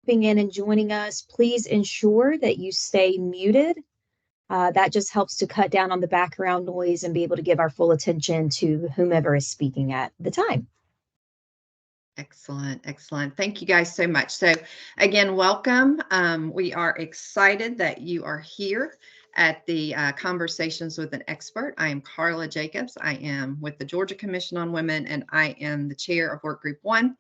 popping in and joining us, please ensure that you stay muted. That just helps to cut down on the background noise and be able to give our full attention to whomever is speaking at the time. Excellent, excellent. Thank you guys so much. So again, welcome. We are excited that you are here at the Conversations with an Expert. I am Carla Jacobs. I am with the Georgia Commission on Women, and I am the chair of Work Group 1,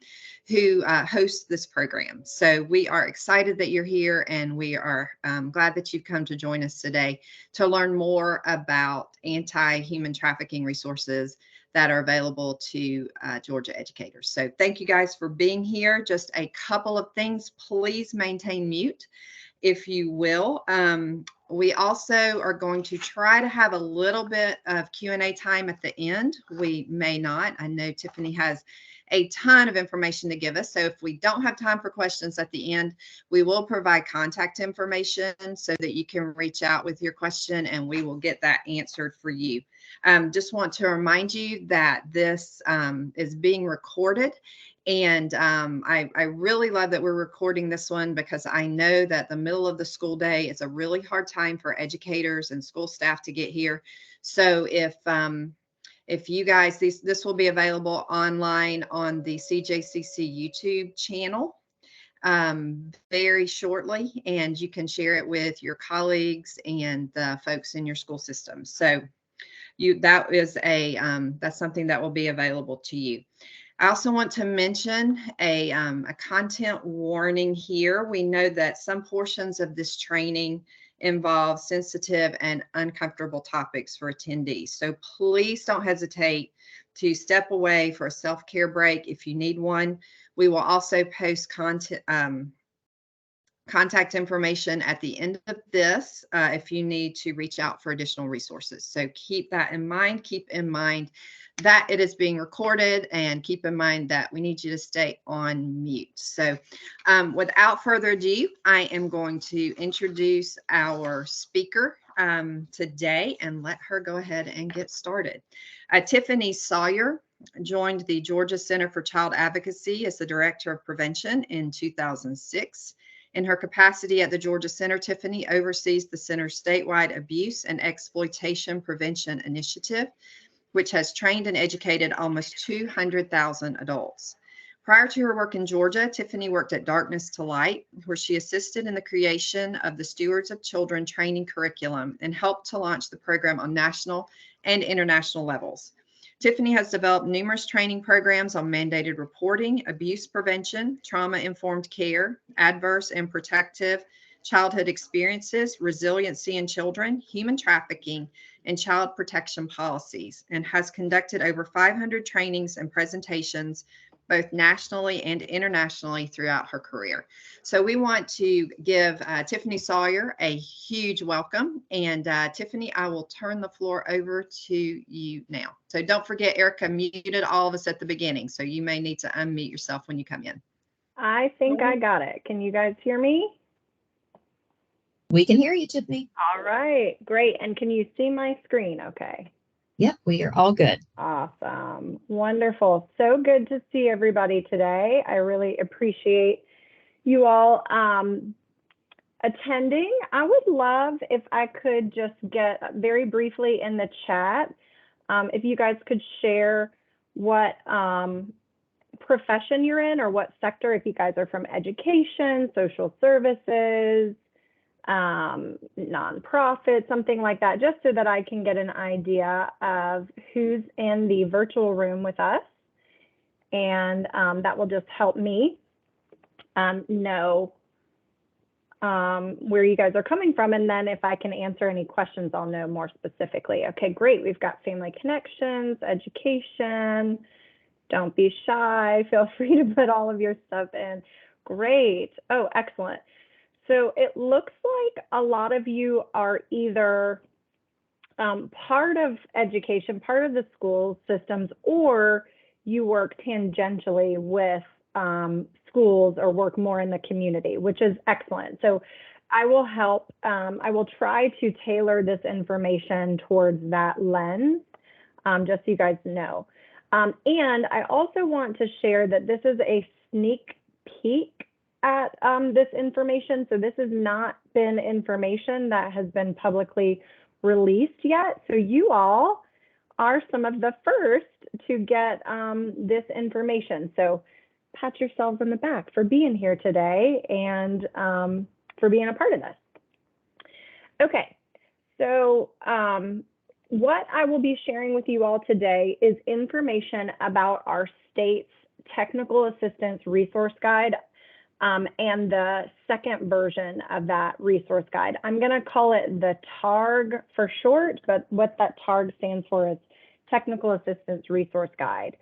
who hosts this program. So we are excited that you're here, and we are glad that you've come to join us today to learn more about anti-human trafficking resources that are available to Georgia educators. So thank you guys for being here. Just a couple of things, please maintain mute if you will. We also are going to try to have a little bit of Q&A time at the end. We may not. I know Tiffany has a ton of information to give us. So if we don't have time for questions at the end, we will provide contact information so that you can reach out with your question and we will get that answered for you. Just want to remind you that this is being recorded. And I really love that we're recording this one because I know that the middle of the school day is a really hard time for educators and school staff to get here. So if you guys, this will be available online on the CJCC YouTube channel very shortly, and you can share it with your colleagues and the folks in your school system. So that is that's something that will be available to you. I also want to mention a content warning here. We know that some portions of this training involve sensitive and uncomfortable topics for attendees. So please don't hesitate to step away for a self-care break if you need one. We will also post contact information at the end of this if you need to reach out for additional resources. So keep that in mind. Keep in mind that it is being recorded, and keep in mind that we need you to stay on mute. So without further ado, I am going to introduce our speaker today and let her go ahead and get started. Tiffany Sawyer joined the Georgia Center for Child Advocacy as the Director of Prevention in 2006. In her capacity at the Georgia Center, Tiffany oversees the center's statewide abuse and exploitation prevention initiative, which has trained and educated almost 200,000 adults. Prior to her work in Georgia, Tiffany worked at Darkness to Light, where she assisted in the creation of the Stewards of Children training curriculum and helped to launch the program on national and international levels. Tiffany has developed numerous training programs on mandated reporting, abuse prevention, trauma-informed care, adverse and protective childhood experiences, resiliency in children, human trafficking, and child protection policies, and has conducted over 500 trainings and presentations both nationally and internationally throughout her career. So we want to give Tiffany Sawyer a huge welcome. And Tiffany, I will turn the floor over to you now. So don't forget, Erica muted all of us at the beginning, so you may need to unmute yourself when you come in. I think I got it. Can you guys hear me? We can hear you, Tiffany. All right, great. And can you see my screen okay? Yep, we are all good. Awesome. Wonderful. So good to see everybody today. I really appreciate you all attending. I would love if I could just get very briefly in the chat, if you guys could share what profession you're in or what sector, if you guys are from education, social services, nonprofit, something like that, just so that I can get an idea of who's in the virtual room with us. And that will just help me know where you guys are coming from. And then if I can answer any questions, I'll know more specifically. Okay, great. We've got family connections, education. Don't be shy. Feel free to put all of your stuff in. Great. Oh, excellent. So it looks like a lot of you are either part of education, part of the school systems, or you work tangentially with schools or work more in the community, which is excellent. So I will help, I will try to tailor this information towards that lens, just so you guys know. And I also want to share that this is a sneak peek at this information. So this has not been information that has been publicly released yet. So you all are some of the first to get this information. So pat yourselves on the back for being here today and for being a part of this. Okay, so what I will be sharing with you all today is information about our state's technical assistance resource guide and the second version of that resource guide. I'm going to call it the TARG for short, but what that TARG stands for is Technical Assistance Resource Guide.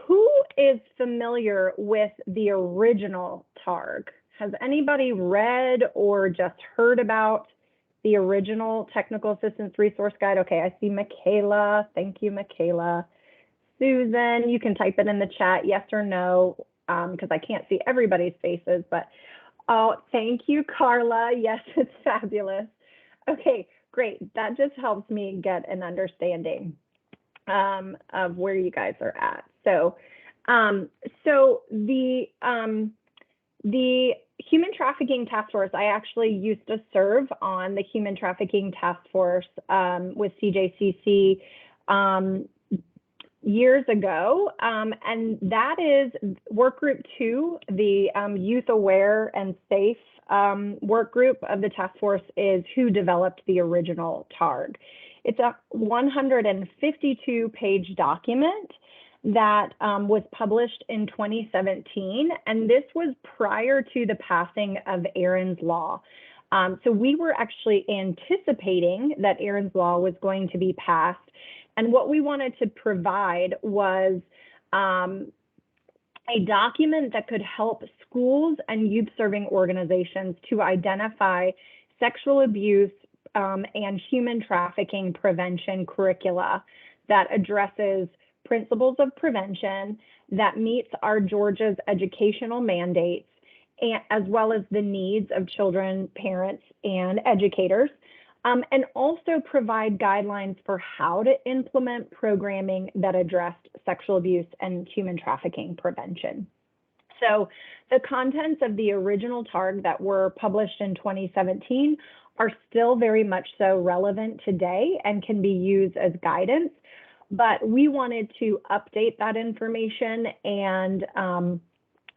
Who is familiar with the original TARG? Has anybody read or just heard about the original Technical Assistance Resource Guide? Okay, I see Michaela. Thank you, Michaela. Susan, you can type it in the chat, yes or no, because I can't see everybody's faces, but oh, thank you, Carla. Yes, it's fabulous. Okay, great. That just helps me get an understanding of where you guys are at. So, the Human Trafficking Task Force, I actually used to serve on the Human Trafficking Task Force with CJCC years ago, and that is work group 2, the youth aware and safe work group of the task force is who developed the original TARG. It's a 152-page document that was published in 2017, and this was prior to the passing of Aaron's Law. So we were actually anticipating that Aaron's Law was going to be passed, and what we wanted to provide was a document that could help schools and youth serving organizations to identify sexual abuse and human trafficking prevention curricula that addresses principles of prevention, that meets our Georgia's educational mandates, and, as well as the needs of children, parents, and educators, and also provide guidelines for how to implement programming that addressed sexual abuse and human trafficking prevention. So the contents of the original TARG that were published in 2017 are still very much so relevant today and can be used as guidance, but we wanted to update that information, and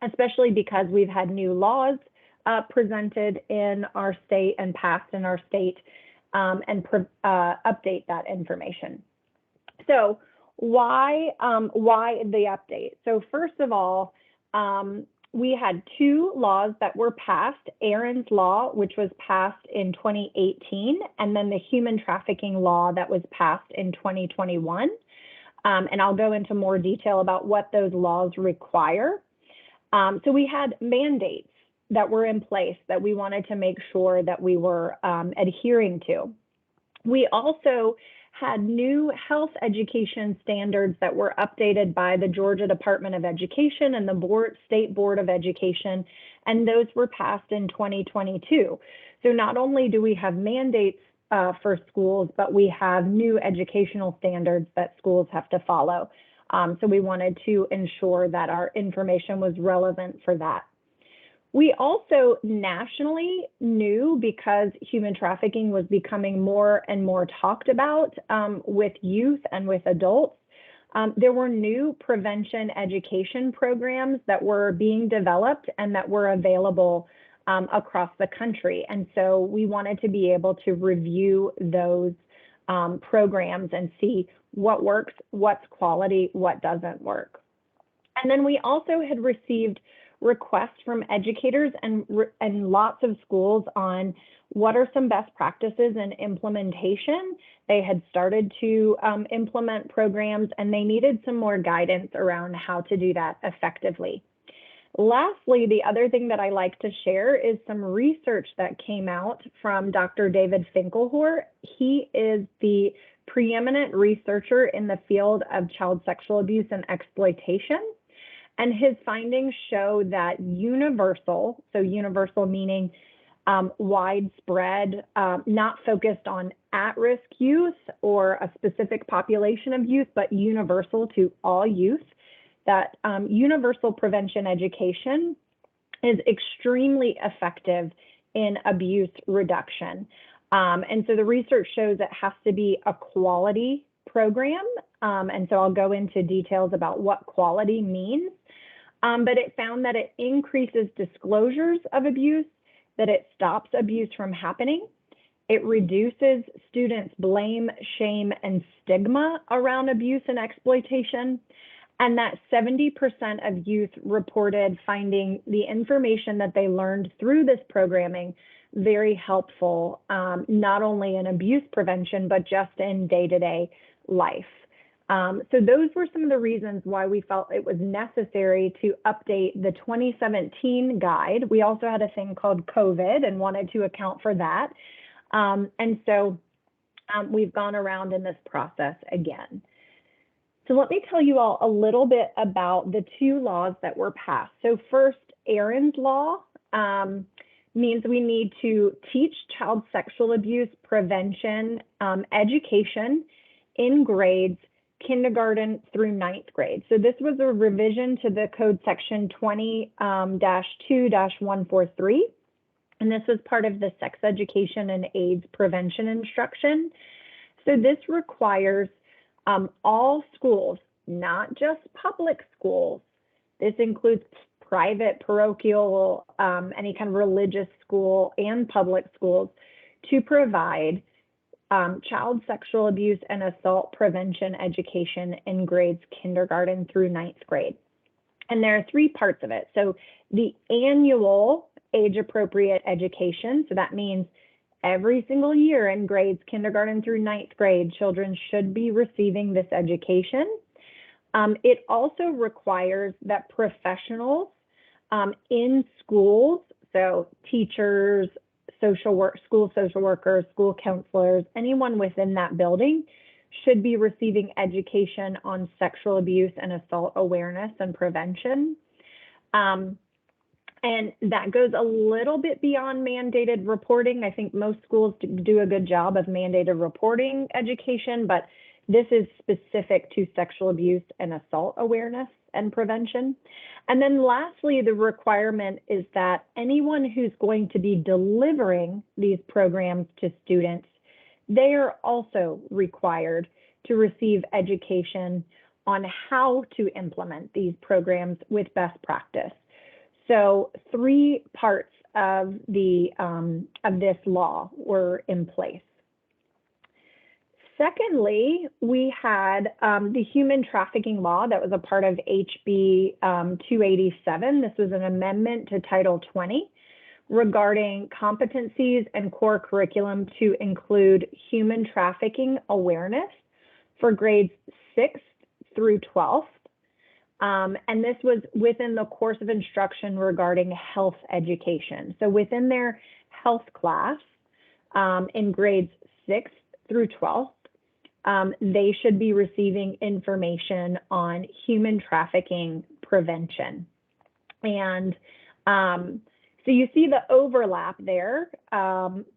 especially because we've had new laws presented in our state and passed in our state, and update that information. So why the update? So first of all, we had 2 laws that were passed: Aaron's Law, which was passed in 2018, and then the Human Trafficking Law that was passed in 2021. And I'll go into more detail about what those laws require. So we had mandates that were in place that we wanted to make sure that we were adhering to. We also had new health education standards that were updated by the Georgia Department of Education and the State Board of Education, and those were passed in 2022. So not only do we have mandates for schools, but we have new educational standards that schools have to follow. So we wanted to ensure that our information was relevant for that. We also nationally knew, because human trafficking was becoming more and more talked about with youth and with adults, there were new prevention education programs that were being developed and that were available across the country. And so we wanted to be able to review those programs and see what works, what's quality, what doesn't work. And then we also had received requests from educators and lots of schools on what are some best practices in implementation. They had started to implement programs, and they needed some more guidance around how to do that effectively. Lastly, the other thing that I like to share is some research that came out from Dr. David Finkelhor. He is the preeminent researcher in the field of child sexual abuse and exploitation. And his findings show that universal, so universal meaning widespread, not focused on at-risk youth or a specific population of youth, but universal to all youth, that universal prevention education is extremely effective in abuse reduction. And so the research shows it has to be a quality program. And so I'll go into details about what quality means. But it found that it increases disclosures of abuse, that it stops abuse from happening. It reduces students' blame, shame, and stigma around abuse and exploitation. And that 70% of youth reported finding the information that they learned through this programming very helpful, not only in abuse prevention, but just in day-to-day life. So those were some of the reasons why we felt it was necessary to update the 2017 guide. We also had a thing called COVID and wanted to account for that. And so we've gone around in this process again. So let me tell you all a little bit about the two laws that were passed. So first, Aaron's Law means we need to teach child sexual abuse prevention education in grades kindergarten through 9th grade. So this was a revision to the code section 20-2-143. And this was part of the sex education and AIDS prevention instruction. So this requires all schools, not just public schools. This includes private, parochial, any kind of religious school and public schools, to provide child sexual abuse and assault prevention education in grades kindergarten through 9th grade. And there are 3 parts of it. So the annual age-appropriate education, so that means every single year in grades kindergarten through 9th grade, children should be receiving this education. It also requires that professionals in schools, so teachers, school social workers, school counselors, anyone within that building should be receiving education on sexual abuse and assault awareness and prevention. And that goes a little bit beyond mandated reporting. I think most schools do a good job of mandated reporting education, but this is specific to sexual abuse and assault awareness and prevention. And then lastly, the requirement is that anyone who's going to be delivering these programs to students, they are also required to receive education on how to implement these programs with best practice. So 3 parts of this law were in place. Secondly, we had the human trafficking law that was a part of HB 287. This was an amendment to Title 20 regarding competencies and core curriculum to include human trafficking awareness for grades 6th through 12th. And this was within the course of instruction regarding health education. So within their health class in grades 6th through 12th, they should be receiving information on human trafficking prevention. And so you see the overlap there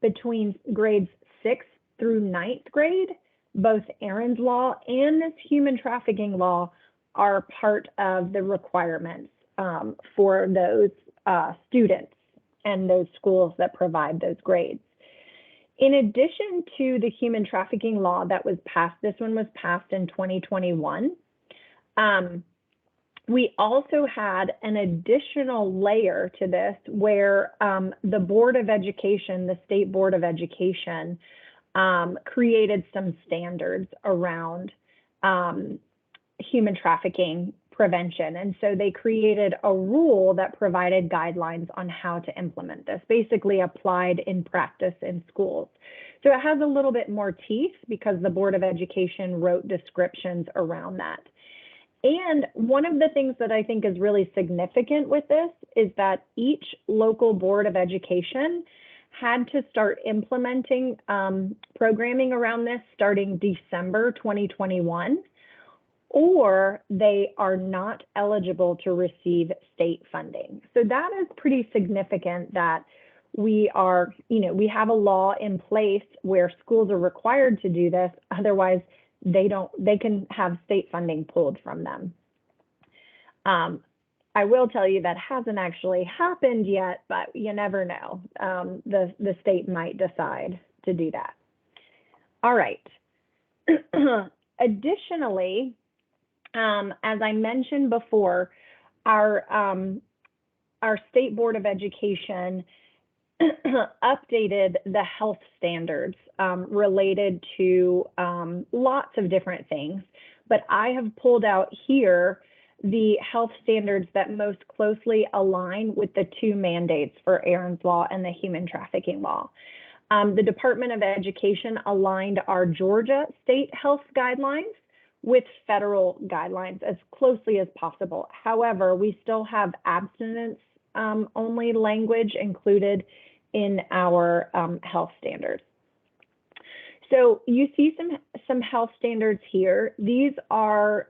between grades 6th through 9th grade. Both Aaron's Law and this human trafficking law are part of the requirements for those students and those schools that provide those grades. In addition to the human trafficking law that was passed, this one was passed in 2021, we also had an additional layer to this where the Board of Education, the State Board of Education, created some standards around human trafficking prevention. And so they created a rule that provided guidelines on how to implement this, basically applied in practice in schools. So it has a little bit more teeth because the Board of Education wrote descriptions around that. And one of the things that I think is really significant with this is that each local Board of Education had to start implementing programming around this starting December 2021. Or they are not eligible to receive state funding. So that is pretty significant that we are, we have a law in place where schools are required to do this. Otherwise, they can have state funding pulled from them. I will tell you that hasn't actually happened yet, but you never know. The state might decide to do that. All right. Additionally, as I mentioned before, our State Board of Education updated the health standards related to lots of different things, but I have pulled out here the health standards that most closely align with the two mandates for Aaron's Law and the Human Trafficking Law. The Department of Education aligned our Georgia state health guidelines with federal guidelines as closely as possible. However, we still have abstinence only language included in our health standards. So you see some health standards here. These are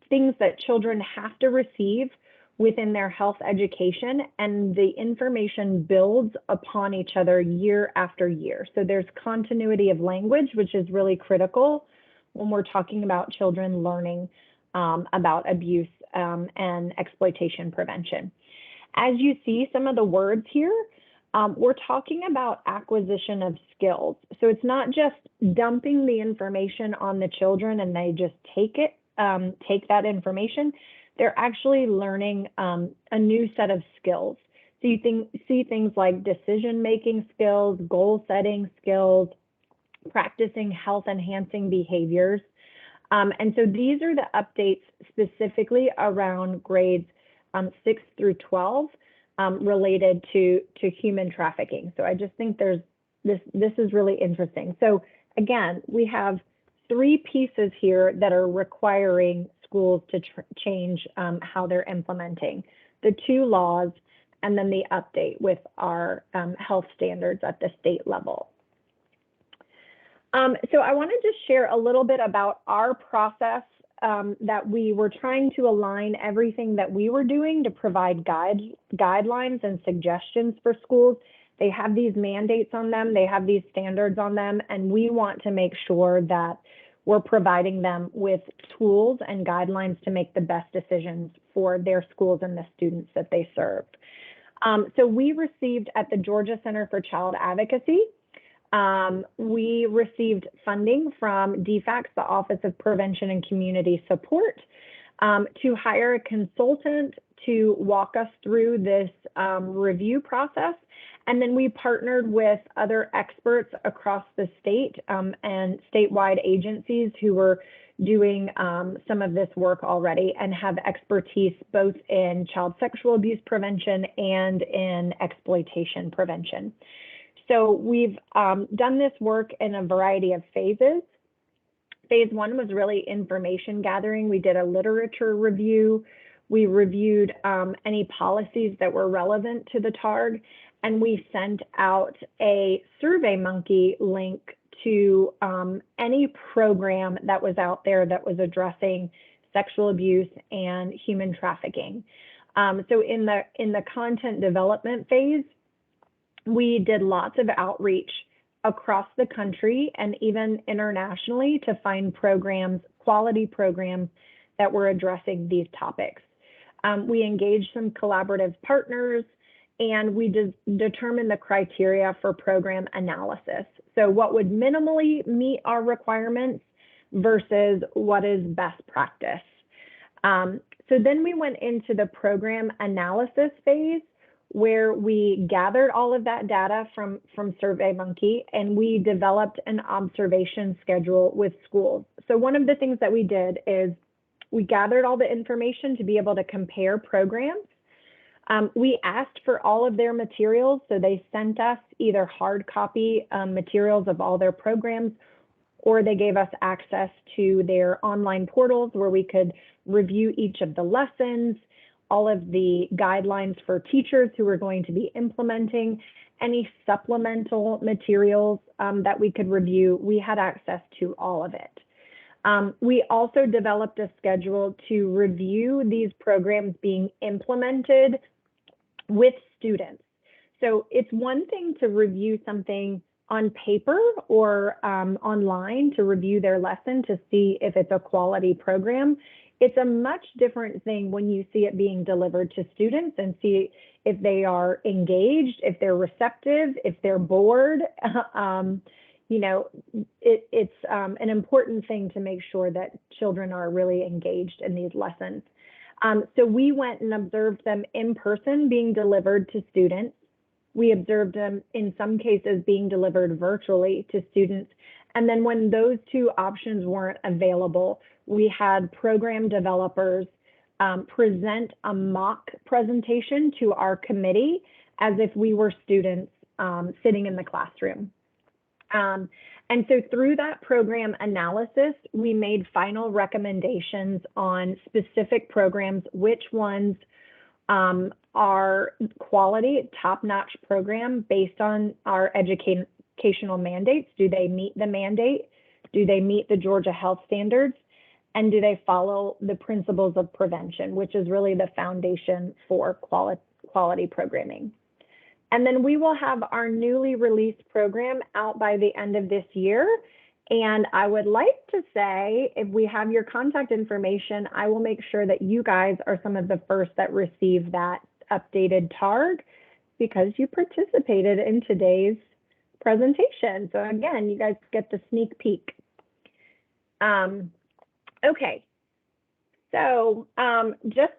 things that children have to receive within their health education, and the information builds upon each other year after year. So there's continuity of language, which is really critical when we're talking about children learning about abuse and exploitation prevention. As you see some of the words here, we're talking about acquisition of skills. So it's not just dumping the information on the children and they just take that information. They're actually learning a new set of skills. So you see things like decision-making skills, goal-setting skills, practicing health-enhancing behaviors. And so these are the updates specifically around grades 6 through 12 related to human trafficking. So I just think this is really interesting. So again, we have 3 pieces here that are requiring schools to change how they're implementing: the 2 laws and then the update with our health standards at the state level. So I want to just share a little bit about our process that we were trying to align everything that we were doing to provide guidelines and suggestions for schools. They have these mandates on them, they have these standards on them, and we want to make sure that we're providing them with tools and guidelines to make the best decisions for their schools and the students that they serve. So we received at the Georgia Center for Child Advocacy, we received funding from DFACS, the Office of Prevention and Community Support, to hire a consultant to walk us through this review process. And then we partnered with other experts across the state and statewide agencies who were doing some of this work already and have expertise both in child sexual abuse prevention and in exploitation prevention. So we've done this work in a variety of phases. Phase 1 was really information gathering. We did a literature review. We reviewed any policies that were relevant to the TARG, and we sent out a SurveyMonkey link to any program that was out there that was addressing sexual abuse and human trafficking. So in the content development phase, we did lots of outreach across the country and even internationally to find programs, quality programs that were addressing these topics. We engaged some collaborative partners, and we determined the criteria for program analysis. So what would minimally meet our requirements versus what is best practice. So then we went into the program analysis phase, where we gathered all of that data from SurveyMonkey, and we developed an observation schedule with schools. So one of the things that we did is we gathered all the information to be able to compare programs. We asked for all of their materials, so they sent us either hard copy materials of all their programs, or they gave us access to their online portals where we could review each of the lessons, all of the guidelines for teachers who were going to be implementing, any supplemental materials that we could review. We had access to all of it. We also developed a schedule to review these programs being implemented with students. So it's one thing to review something on paper or online to review their lesson to see if it's a quality program. it's a much different thing when you see it being delivered to students and see if they are engaged, if they're receptive, if they're bored. You know, it's an important thing to make sure that children are really engaged in these lessons. So we went and observed them in person being delivered to students. We observed them in some cases being delivered virtually to students. And then when those two options weren't available, we had program developers present a mock presentation to our committee as if we were students sitting in the classroom. And so through that program analysis, we made final recommendations on specific programs, which ones are quality, top-notch program based on our educational mandates. Do they meet the mandate? Do they meet the Georgia Health Standards? And do they follow the principles of prevention, which is really the foundation for quality programming? And then we will have our newly released program out by the end of this year. And I would like to say, if we have your contact information, I will make sure that you guys are some of the first that receive that updated TARG because you participated in today's presentation. So again, you guys get the sneak peek. Okay, so just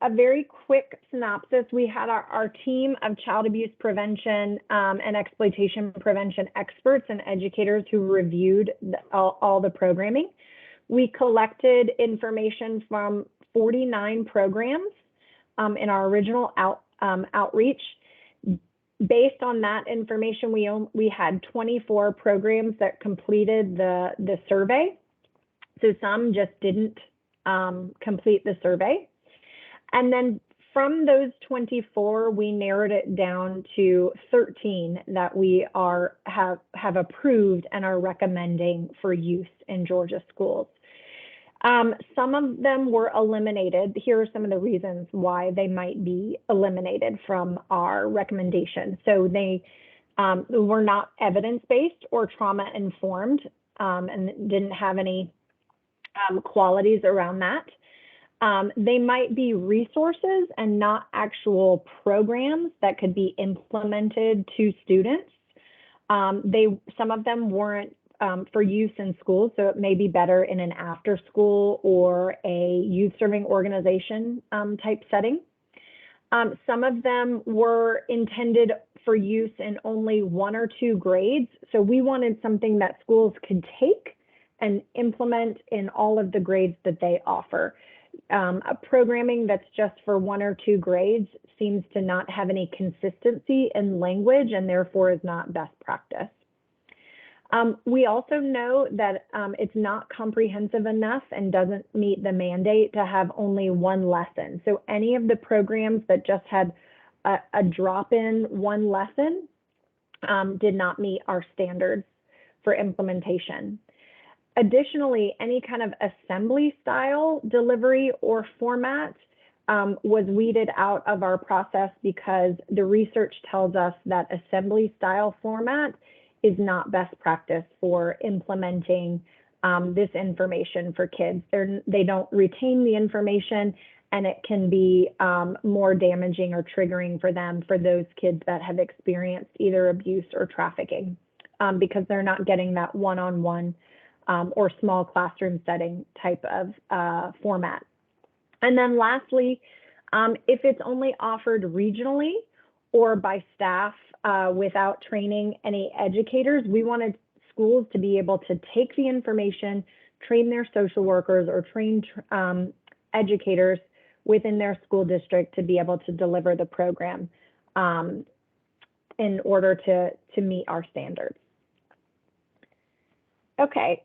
a very quick synopsis. We had our team of child abuse prevention and exploitation prevention experts and educators who reviewed all the programming. We collected information from 49 programs in our original outreach. Based on that information, we had 24 programs that completed the survey. So some just didn't complete the survey. And then from those 24, we narrowed it down to 13 that we have approved and are recommending for use in Georgia schools. Some of them were eliminated. Here are some of the reasons why they might be eliminated from our recommendation. So they were not evidence-based or trauma-informed and didn't have any qualities around that. They might be resources and not actual programs that could be implemented to students. Some of them weren't for use in schools, so it may be better in an after school or a youth serving organization type setting. Some of them were intended for use in only 1 or 2 grades. So we wanted something that schools could take and implement in all of the grades that they offer. A programming that's just for 1 or 2 grades seems to not have any consistency in language and therefore is not best practice. We also know that it's not comprehensive enough and doesn't meet the mandate to have only 1 lesson. So any of the programs that just had a drop-in 1 lesson did not meet our standards for implementation. Additionally, any kind of assembly style delivery or format was weeded out of our process because the research tells us that assembly style format is not best practice for implementing this information for kids. They don't retain the information and it can be more damaging or triggering for them, for those kids that have experienced either abuse or trafficking because they're not getting that one-on-one or small classroom setting type of format. And then lastly, if it's only offered regionally or by staff without training any educators, we wanted schools to be able to take the information, train their social workers or train educators within their school district to be able to deliver the program in order to meet our standards. Okay.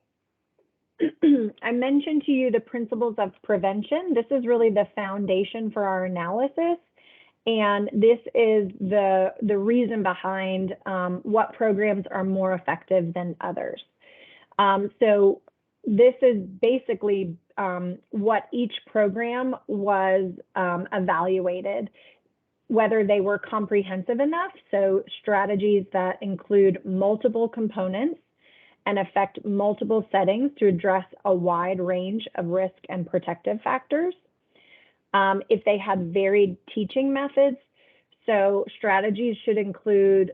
I mentioned to you the principles of prevention. This is really the foundation for our analysis. And this is the reason behind what programs are more effective than others. So this is basically what each program was evaluated, whether they were comprehensive enough, so strategies that include multiple components and affect multiple settings to address a wide range of risk and protective factors. If they had varied teaching methods, so strategies should include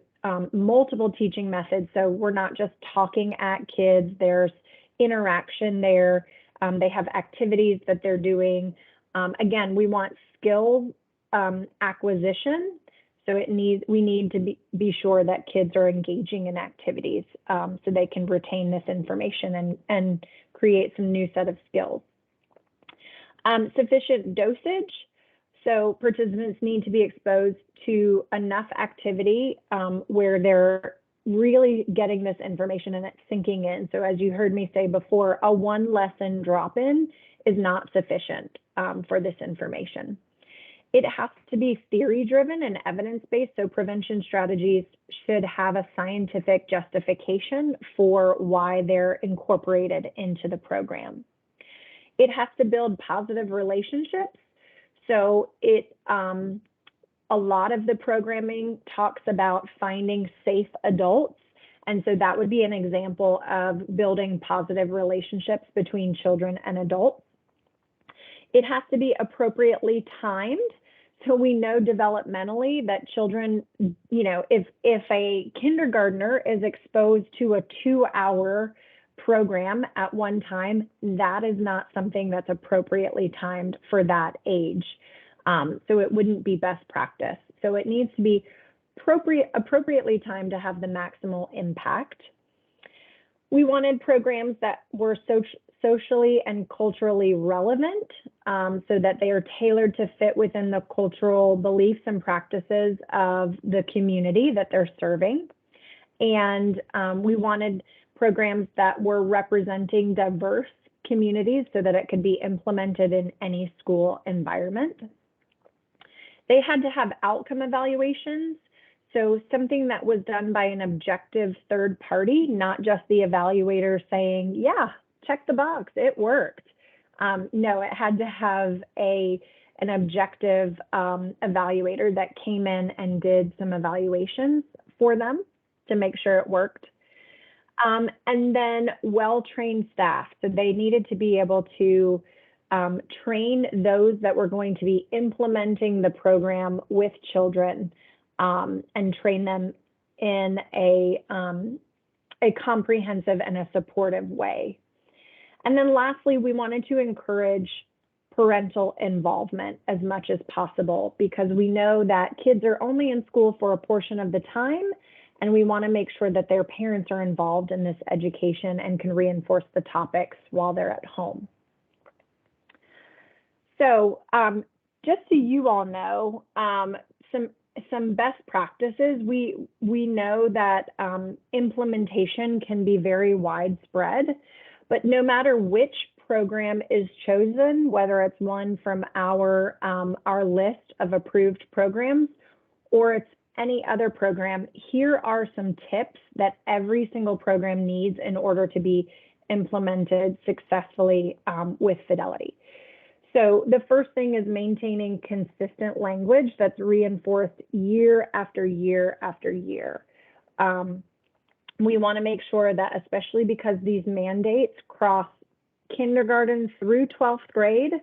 multiple teaching methods. So we're not just talking at kids, there's interaction there. They have activities that they're doing. Again, we want skill acquisition. So we need to be sure that kids are engaging in activities so they can retain this information and create some new set of skills. Sufficient dosage. So participants need to be exposed to enough activity where they're really getting this information and it's sinking in. So as you heard me say before, a one lesson drop-in is not sufficient for this information. It has to be theory-driven and evidence-based, so prevention strategies should have a scientific justification for why they're incorporated into the program. It has to build positive relationships. So a lot of the programming talks about finding safe adults. And so that would be an example of building positive relationships between children and adults. It has to be appropriately timed. So we know developmentally that children, if a kindergartner is exposed to a 2-hour program at one time, that is not something that's appropriately timed for that age. So it wouldn't be best practice. So it needs to be appropriately timed to have the maximal impact. We wanted programs that were socially and culturally relevant so that they are tailored to fit within the cultural beliefs and practices of the community that they're serving. And we wanted programs that were representing diverse communities so that it could be implemented in any school environment. They had to have outcome evaluations. So something that was done by an objective third party, not just the evaluator saying, yeah, check the box, it worked. No, it had to have an objective evaluator that came in and did some evaluations for them to make sure it worked. And then well-trained staff. So they needed to be able to train those that were going to be implementing the program with children and train them in a comprehensive and a supportive way. And then lastly, we wanted to encourage parental involvement as much as possible because we know that kids are only in school for a portion of the time, and we want to make sure that their parents are involved in this education and can reinforce the topics while they're at home. So just so you all know, some best practices, we know that implementation can be very widespread, but no matter which program is chosen, whether it's one from our list of approved programs or it's any other program, here are some tips that every single program needs in order to be implemented successfully with fidelity. So the first thing is maintaining consistent language that's reinforced year after year after year. We want to make sure that, especially because these mandates cross kindergarten through 12th grade,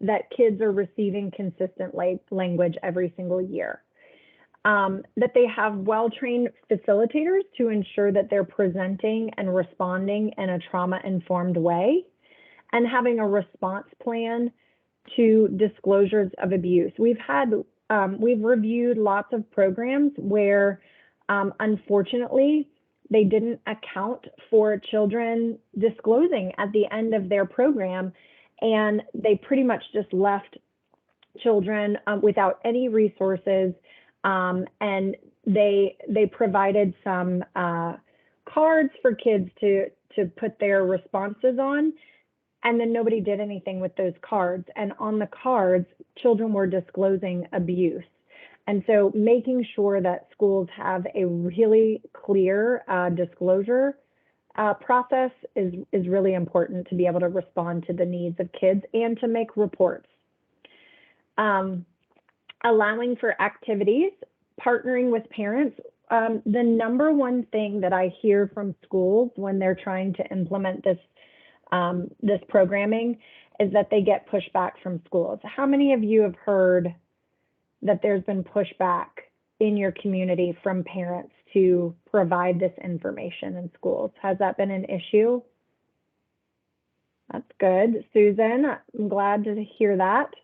that kids are receiving consistent language every single year. That they have well-trained facilitators to ensure that they're presenting and responding in a trauma-informed way, and having a response plan to disclosures of abuse. We've reviewed lots of programs where, unfortunately, they didn't account for children disclosing at the end of their program, and they pretty much just left children without any resources, and they provided some cards for kids to put their responses on, and then nobody did anything with those cards. And on the cards, children were disclosing abuse. And so making sure that schools have a really clear disclosure process is really important to be able to respond to the needs of kids and to make reports. Allowing for activities, partnering with parents the number one thing that I hear from schools when they're trying to implement this programming is that they get pushback from schools. How many of you have heard that there's been pushback in your community from parents to provide this information in schools? Has that been an issue? That's good. Susan, I'm glad to hear that.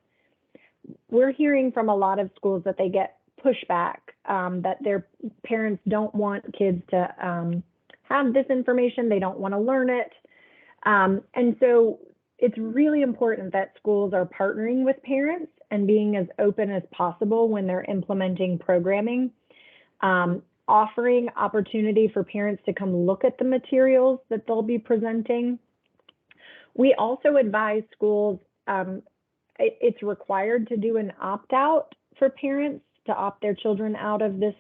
We're hearing from a lot of schools that they get pushback, that their parents don't want kids to have this information. They don't want to learn it. And so it's really important that schools are partnering with parents and being as open as possible when they're implementing programming, offering opportunity for parents to come look at the materials that they'll be presenting. We also advise schools, it's required to do an opt-out for parents to opt their children out of this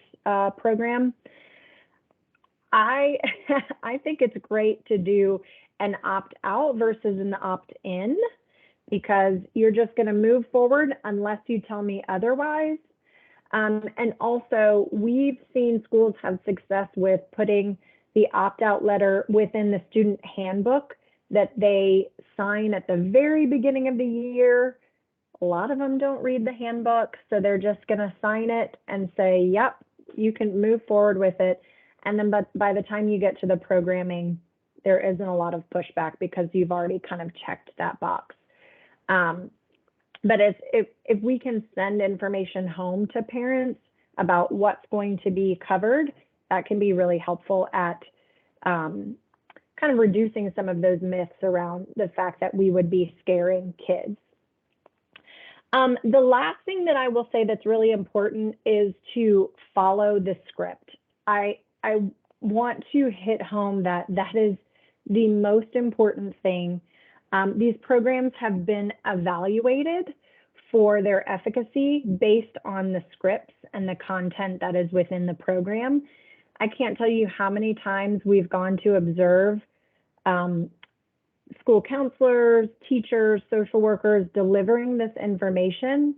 program. I think it's great to do an opt-out versus an opt-in, because you're just going to move forward unless you tell me otherwise. And also, we've seen schools have success with putting the opt-out letter within the student handbook that they sign at the very beginning of the year. A lot of them don't read the handbook, so they're just going to sign it and say, yep, you can move forward with it. And then by the time you get to the programming, there isn't a lot of pushback because you've already kind of checked that box. But if we can send information home to parents about what's going to be covered, that can be really helpful at kind of reducing some of those myths around the fact that we would be scaring kids. The last thing that I will say that's really important is to follow the script. I want to hit home that that is the most important thing. These programs have been evaluated for their efficacy based on the scripts and the content that is within the program. I can't tell you how many times we've gone to observe school counselors, teachers, social workers delivering this information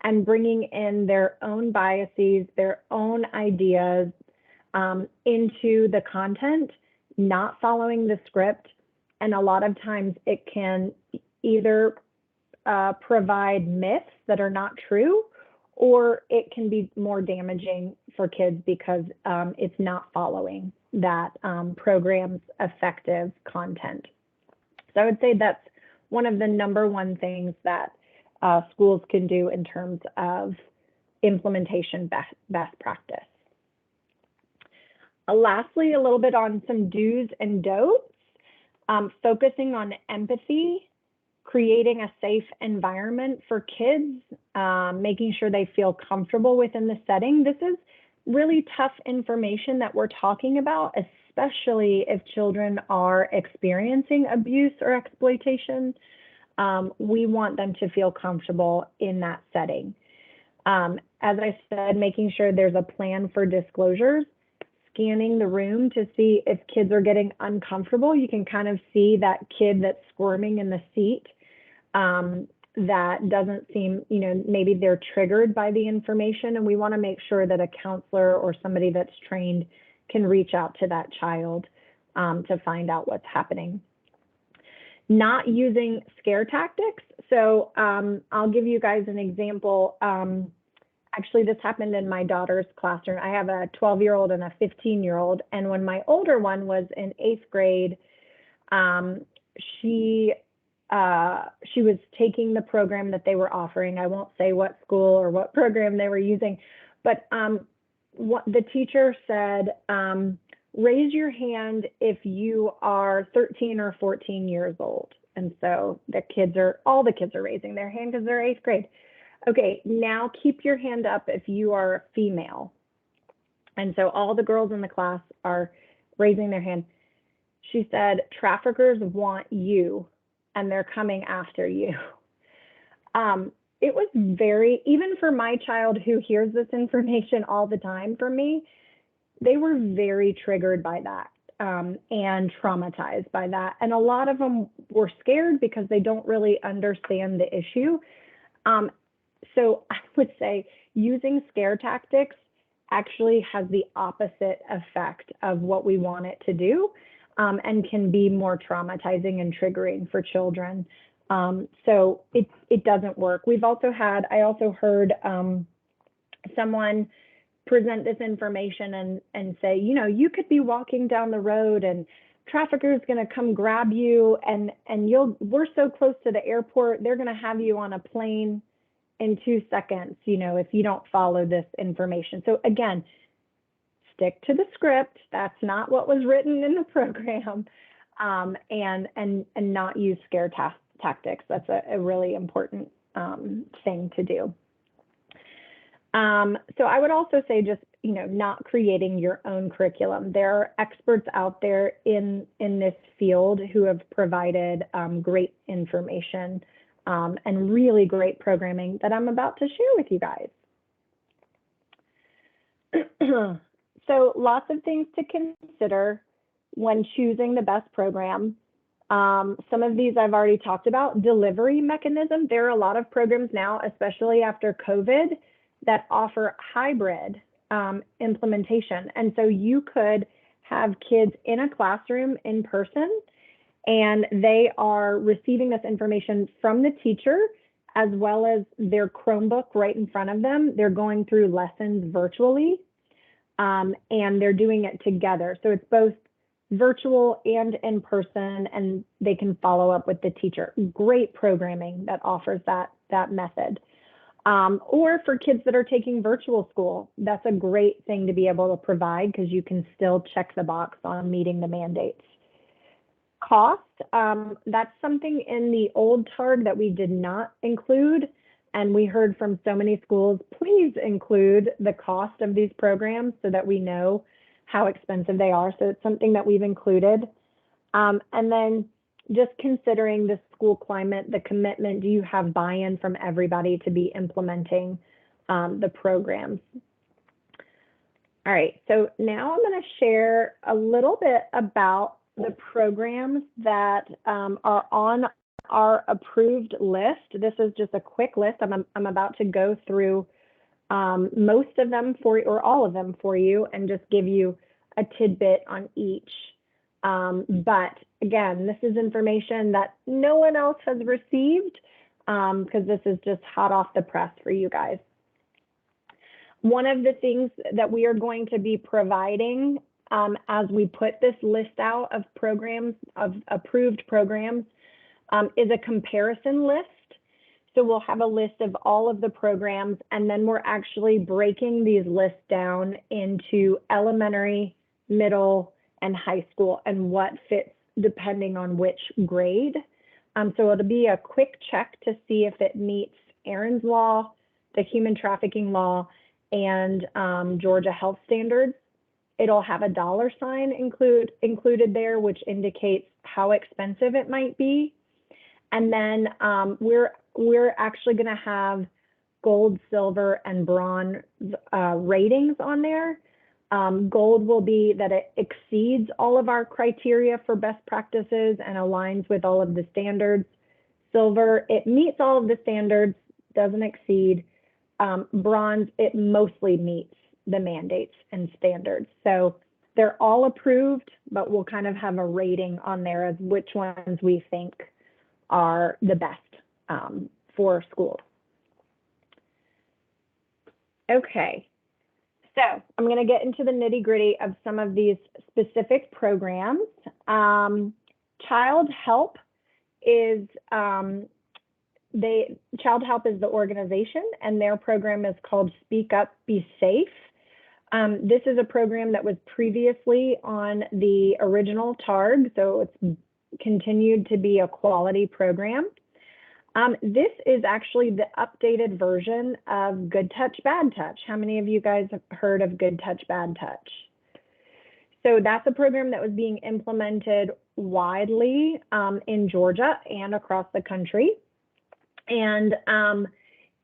and bringing in their own biases, their own ideas into the content, not following the script. And a lot of times it can either provide myths that are not true, or it can be more damaging for kids because it's not following that program's effective content. So I would say that's one of the number one things that schools can do in terms of implementation best practice. Lastly, a little bit on some do's and don'ts, focusing on empathy, creating a safe environment for kids, making sure they feel comfortable within the setting. This is really tough information that we're talking about, especially if children are experiencing abuse or exploitation. We want them to feel comfortable in that setting. As I said, making sure there's a plan for disclosures, scanning the room to see if kids are getting uncomfortable. You can kind of see that kid that's squirming in the seat that doesn't seem, maybe they're triggered by the information, and we want to make sure that a counselor or somebody that's trained can reach out to that child to find out what's happening. Not using scare tactics. So I'll give you guys an example. Actually, this happened in my daughter's classroom. I have a 12-year-old and a 15-year-old. And when my older one was in 8th grade, she was taking the program that they were offering. I won't say what school or what program they were using, but what the teacher said, raise your hand if you are 13 or 14 years old. And so all the kids are raising their hand because they're 8th grade. Okay, now keep your hand up if you are female. And so all the girls in the class are raising their hand. She said, traffickers want you and they're coming after you. It was even for my child who hears this information all the time from me, they were very triggered by that and traumatized by that. And a lot of them were scared because they don't really understand the issue. So I would say using scare tactics actually has the opposite effect of what we want it to do, and can be more traumatizing and triggering for children. So it doesn't work. I also heard someone present this information and say, you could be walking down the road and trafficker's going to come grab you, and we're so close to the airport, they're going to have you on a plane in 2 seconds, if you don't follow this information. So again, stick to the script. That's not what was written in the program, and not use scare tactics. That's a really important thing to do. So I would also say just, not creating your own curriculum. There are experts out there in this field who have provided great information and really great programming that I'm about to share with you guys. So lots of things to consider when choosing the best program. Some of these I've already talked about. Delivery mechanism. There are a lot of programs now, especially after COVID, that offer hybrid implementation. And so you could have kids in a classroom in person, and they are receiving this information from the teacher as well as their Chromebook right in front of them. They're going through lessons virtually, and they're doing it together. So it's both virtual and in person, and they can follow up with the teacher. Great programming that offers that method. Or for kids that are taking virtual school, that's a great thing to be able to provide because you can still check the box on meeting the mandates. Cost, that's something in the old TARG that we did not include. And we heard from so many schools, please include the cost of these programs so that we know how expensive they are. So it's something that we've included. And then just considering the school climate, the commitment, do you have buy-in from everybody to be implementing the programs? All right, so now I'm going to share a little bit about the programs that are on our approved list. This is just a quick list. I'm about to go through most of them for you, or all of them for you, and just give you a tidbit on each. But again, this is information that no one else has received because this is just hot off the press for you guys. One of the things that we are going to be providing as we put this list out of programs, of approved programs, is a comparison list. So we'll have a list of all of the programs, and then we're actually breaking these lists down into elementary, middle, and high school, and what fits depending on which grade. So it'll be a quick check to see if it meets Aaron's Law, the human trafficking law, and Georgia health standards. It'll have a $ included there, which indicates how expensive it might be. And then we're actually going to have gold, silver, and bronze ratings on there. Gold will be that it exceeds all of our criteria for best practices and aligns with all of the standards. Silver, it meets all of the standards, doesn't exceed. Bronze, it mostly meets the mandates and standards. So they're all approved, but we'll kind of have a rating on there as which ones we think are the best for schools. Okay. So I'm going to get into the nitty gritty of some of these specific programs. Child Help is Child Help is the organization, and their program is called Speak Up, Be Safe. This is a program that was previously on the original TARG, so it's continued to be a quality program. This is actually the updated version of Good Touch, Bad Touch. How many of you guys have heard of Good Touch, Bad Touch? So that's a program that was being implemented widely in Georgia and across the country. And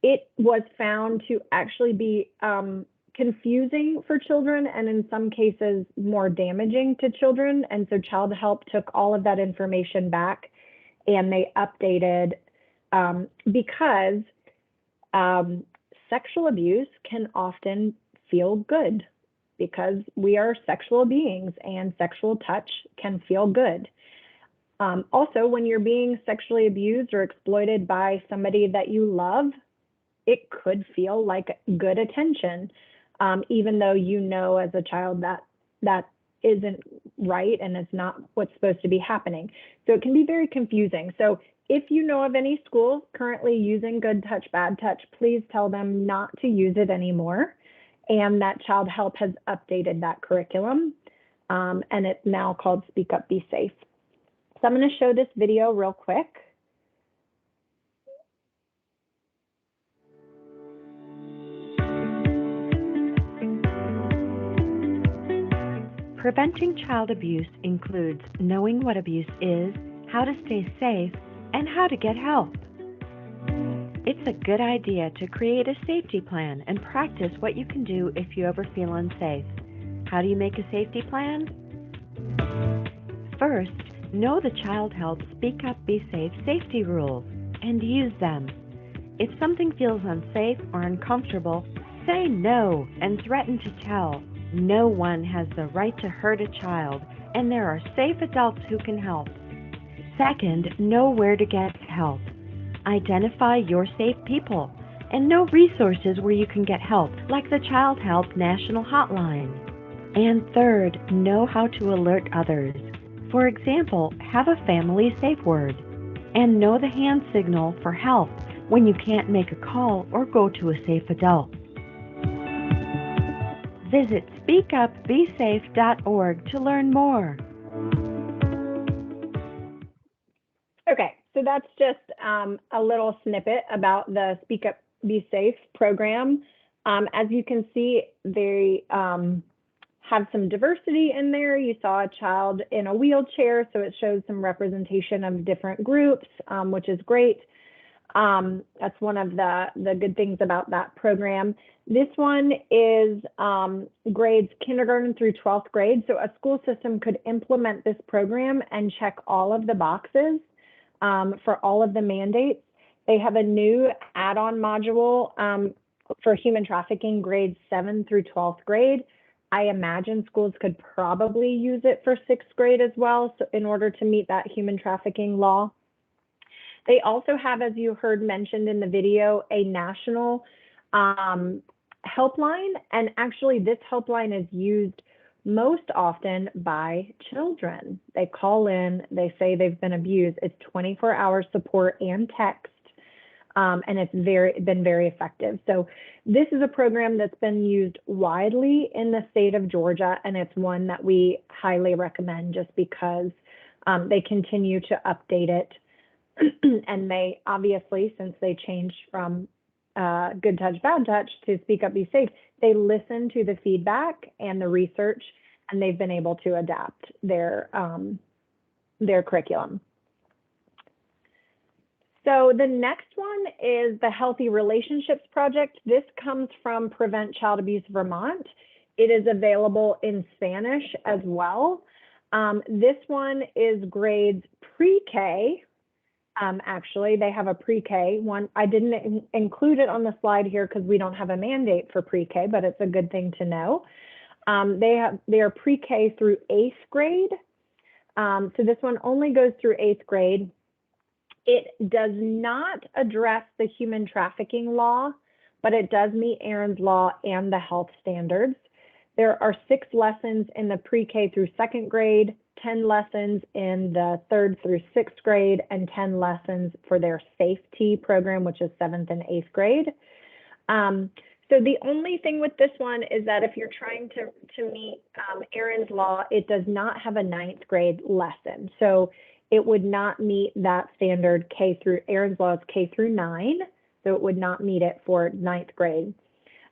it was found to actually be confusing for children, and in some cases more damaging to children. And so Child Help took all of that information back and they updated because sexual abuse can often feel good because we are sexual beings and sexual touch can feel good. Also, when you're being sexually abused or exploited by somebody that you love, it could feel like good attention, even though you know as a child that that isn't right and it's not what's supposed to be happening. So it can be very confusing. So if you know of any schools currently using good touch, bad touch, please tell them not to use it anymore, and that Child Help has updated that curriculum, and it's now called Speak Up, Be Safe. So I'm going to show this video real quick. Preventing child abuse includes knowing what abuse is, how to stay safe, and how to get help. It's a good idea to create a safety plan and practice what you can do if you ever feel unsafe. How do you make a safety plan? First, know the Child Help Speak Up, Be Safe safety rules and use them. If something feels unsafe or uncomfortable, say no and threaten to tell. No one has the right to hurt a child, and there are safe adults who can help. Second, know where to get help. Identify your safe people and know resources where you can get help, like the Child Help National Hotline. And third, know how to alert others. For example, have a family safe word, and know the hand signal for help when you can't make a call or go to a safe adult. Visit speakupbesafe.org to learn more. Okay, so that's just a little snippet about the Speak Up, Be Safe program. As you can see, they have some diversity in there. You saw a child in a wheelchair, so it shows some representation of different groups, which is great. That's one of the good things about that program. This one is grades kindergarten through 12th grade. So a school system could implement this program and check all of the boxes for all of the mandates. They have a new add-on module for human trafficking grades 7 through 12th grade. I imagine schools could probably use it for 6th grade as well, so in order to meet that human trafficking law. They also have, as you heard mentioned in the video, a national helpline. And actually, this helpline is used most often by children. They call in, they say they've been abused. It's 24-hour support and text, and it's been very effective. So this is a program that's been used widely in the state of Georgia, and it's one that we highly recommend just because they continue to update it. And they obviously, since they changed from good touch, bad touch to Speak Up, Be Safe, they listen to the feedback and the research, and they've been able to adapt their curriculum. So the next one is the Healthy Relationships Project. This comes from Prevent Child Abuse Vermont. It is available in Spanish as well. This one is grades pre-K. Actually, they have a pre-K one. I didn't include it on the slide here because we don't have a mandate for pre-K, but it's a good thing to know. They are pre-K through 8th grade. So this one only goes through 8th grade. It does not address the human trafficking law, but it does meet Aaron's Law and the health standards. There are 6 lessons in the pre-K through 2nd grade, 10 lessons in the 3rd through 6th grade, and 10 lessons for their safety program, which is 7th and 8th grade. So the only thing with this one is that if you're trying to meet Aaron's Law, it does not have a 9th grade lesson. So it would not meet that standard K through, Aaron's Law is K through 9, so it would not meet it for 9th grade.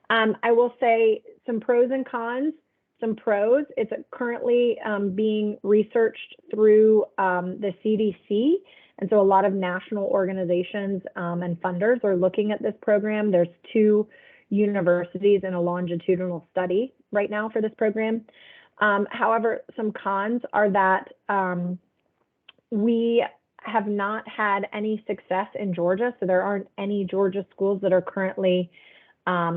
I will say some pros and cons. Some pros, it's currently being researched through the CDC. And so a lot of national organizations and funders are looking at this program. There's 2 universities in a longitudinal study right now for this program. However, some cons are that we have not had any success in Georgia. So there aren't any Georgia schools that are currently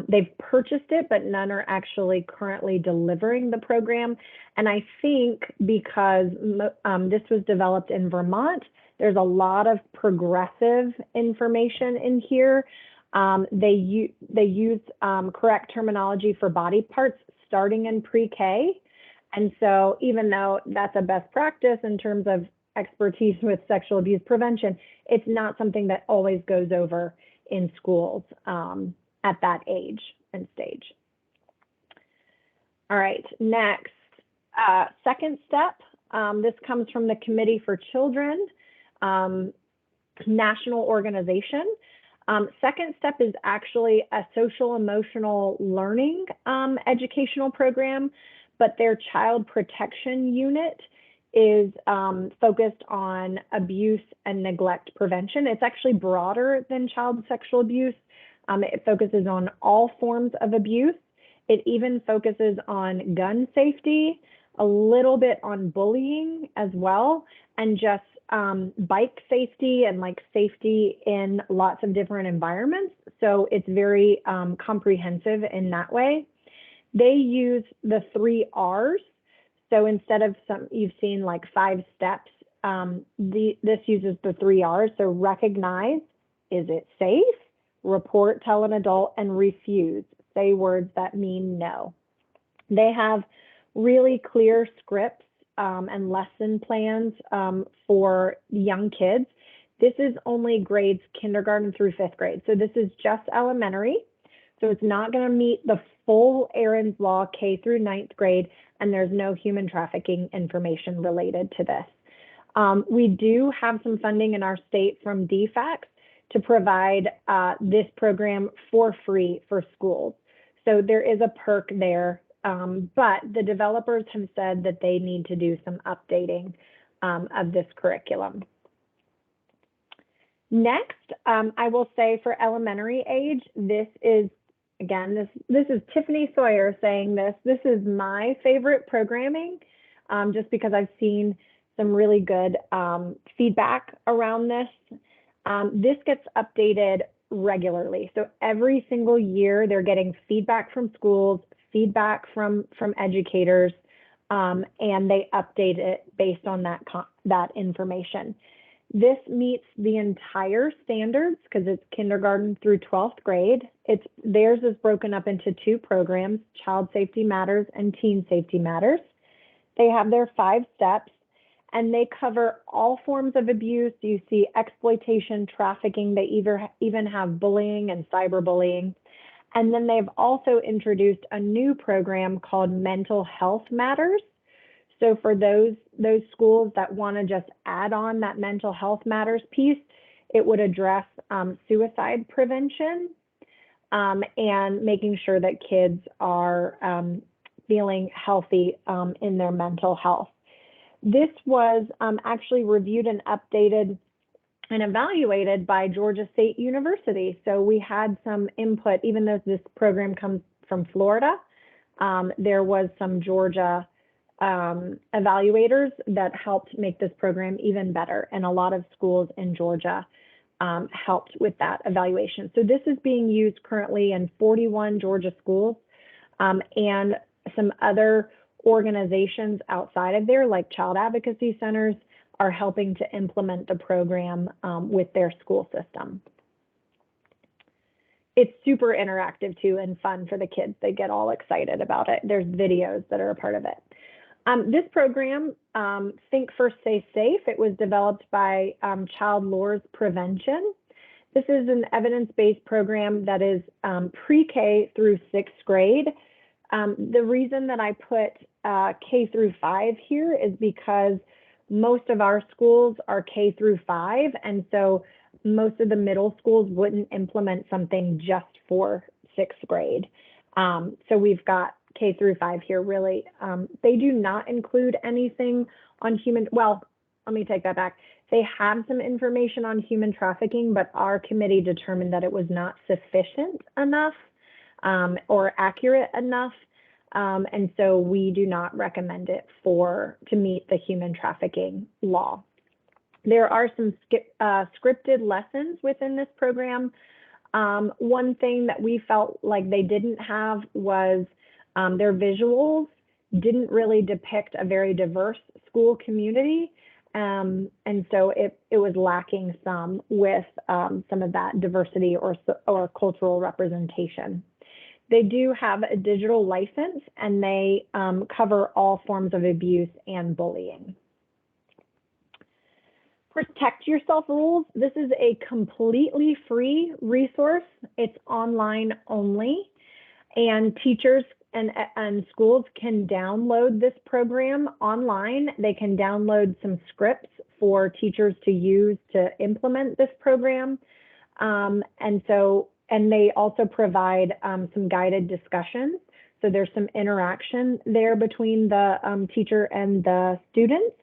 They've purchased it, but none are actually currently delivering the program. And I think because this was developed in Vermont, there's a lot of progressive information in here. They use correct terminology for body parts starting in pre-K. And so even though that's a best practice in terms of expertise with sexual abuse prevention, it's not something that always goes over in schools at that age and stage. All right, next, second step. This comes from the Committee for Children, national organization. Second step is actually a social emotional learning educational program, but their child protection unit is focused on abuse and neglect prevention. It's actually broader than child sexual abuse. It focuses on all forms of abuse. It even focuses on gun safety, a little bit on bullying as well, and just bike safety and like safety in lots of different environments. So it's very comprehensive in that way. They use the 3 R's. So instead of some, you've seen like 5 steps, this uses the 3 R's. So recognize, is it safe? Report, tell an adult, and refuse. Say words that mean no. They have really clear scripts and lesson plans for young kids. This is only grades kindergarten through 5th grade. So this is just elementary. So it's not going to meet the full Aaron's Law K through 9th grade, and there's no human trafficking information related to this. We do have some funding in our state from DFACS to provide this program for free for schools. So there is a perk there, but the developers have said that they need to do some updating of this curriculum. Next, I will say for elementary age, this is, again, this is Tiffany Sawyer saying this. This is my favorite programming, just because I've seen some really good feedback around this. This gets updated regularly. So every single year, they're getting feedback from schools, feedback from educators, and they update it based on that information. This meets the entire standards because it's kindergarten through 12th grade. Theirs is broken up into 2 programs, Child Safety Matters and Teen Safety Matters. They have their 5 steps, and they cover all forms of abuse. You see exploitation, trafficking. They even have bullying and cyberbullying. And then they've also introduced a new program called Mental Health Matters. So for those schools that want to just add on that mental health matters piece, it would address suicide prevention and making sure that kids are feeling healthy in their mental health. This was actually reviewed and updated and evaluated by Georgia State University. So we had some input, even though this program comes from Florida, there was some Georgia evaluators that helped make this program even better. And a lot of schools in Georgia helped with that evaluation. So this is being used currently in 41 Georgia schools and some other organizations outside of there, like child advocacy centers, are helping to implement the program with their school system. It's super interactive too and fun for the kids. They get all excited about it. There's videos that are a part of it. This program, Think First, Stay Safe, it was developed by Child Lures Prevention. This is an evidence-based program that is pre-K through 6th grade. The reason that I put K through 5 here is because most of our schools are K through 5, and so most of the middle schools wouldn't implement something just for 6th grade. So we've got K through 5 here really. They do not include anything on well, let me take that back. They have some information on human trafficking, but our committee determined that it was not sufficient enough or accurate enough. And so we do not recommend it to meet the human trafficking law. There are some scripted lessons within this program One thing that we felt like they didn't have was their visuals didn't really depict a very diverse school community. And so it was lacking some with some of that diversity or cultural representation. They do have a digital license, and they cover all forms of abuse and bullying. Protect Yourself Rules. This is a completely free resource. It's online only, and teachers and schools can download this program online. They can download some scripts for teachers to use to implement this program. And they also provide some guided discussions. So there's some interaction there between the teacher and the students,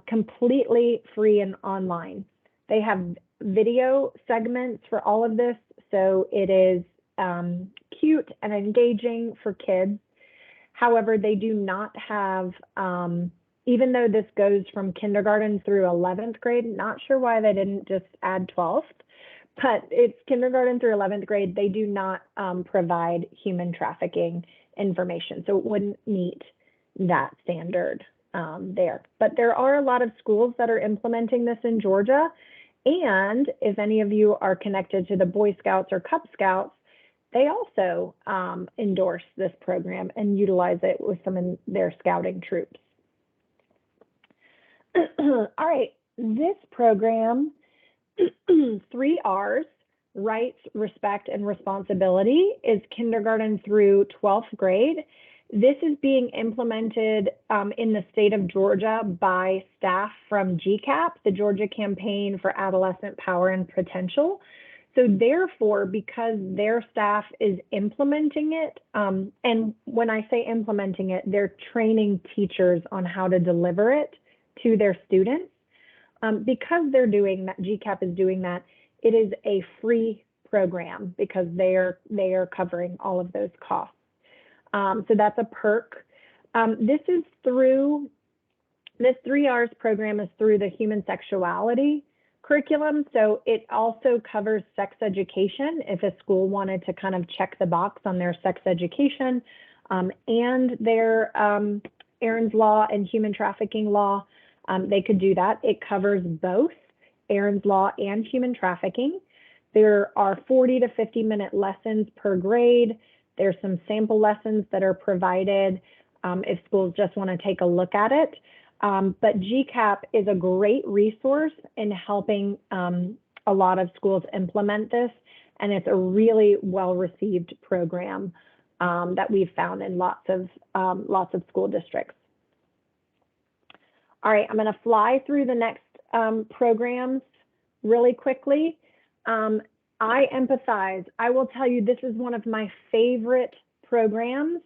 completely free and online. They have video segments for all of this, so it is cute and engaging for kids. However, they do not have, even though this goes from kindergarten through 11th grade, not sure why they didn't just add 12th, but it's kindergarten through 11th grade, they do not provide human trafficking information. So it wouldn't meet that standard there. But there are a lot of schools that are implementing this in Georgia. And if any of you are connected to the Boy Scouts or Cub Scouts, they also endorse this program and utilize it with some of their scouting troops. All right, this program, 3 R's, rights, respect, and responsibility, is kindergarten through 12th grade. This is being implemented in the state of Georgia by staff from GCAP, the Georgia Campaign for Adolescent Power and Potential. So therefore, because their staff is implementing it, and when I say implementing it, they're training teachers on how to deliver it to their students. Because they're doing that, GCAP is doing that, it is a free program because they are covering all of those costs. So that's a perk. This 3 R's program is through the human sexuality curriculum. So it also covers sex education if a school wanted to kind of check the box on their sex education and their Aaron's Law and human trafficking law. They could do that. It covers both Aaron's Law and human trafficking. There are 40 to 50-minute lessons per grade. There's some sample lessons that are provided if schools just want to take a look at it. But GCAP is a great resource in helping a lot of schools implement this, and it's a really well-received program that we've found in lots of school districts. All right, I'm going to fly through the next programs really quickly. I empathize. I will tell you, this is one of my favorite programs.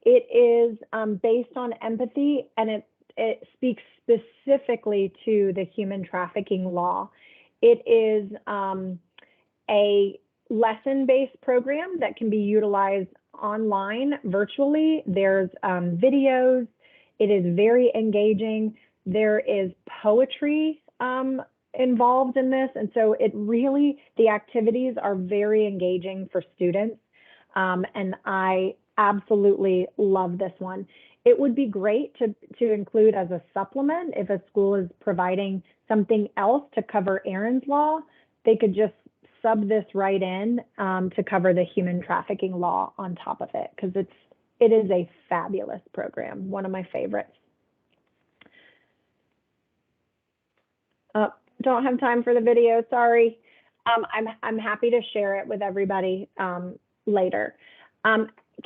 It is based on empathy, and it speaks specifically to the human trafficking law. It is a lesson-based program that can be utilized online, virtually. There's videos. It is very engaging. There is poetry involved in this. And so the activities are very engaging for students. And I absolutely love this one. It would be great to include as a supplement if a school is providing something else to cover Aaron's Law. They could just sub this right in to cover the human trafficking law on top of it, because it is a fabulous program, one of my favorites. Don't have time for the video, sorry. I'm happy to share it with everybody later.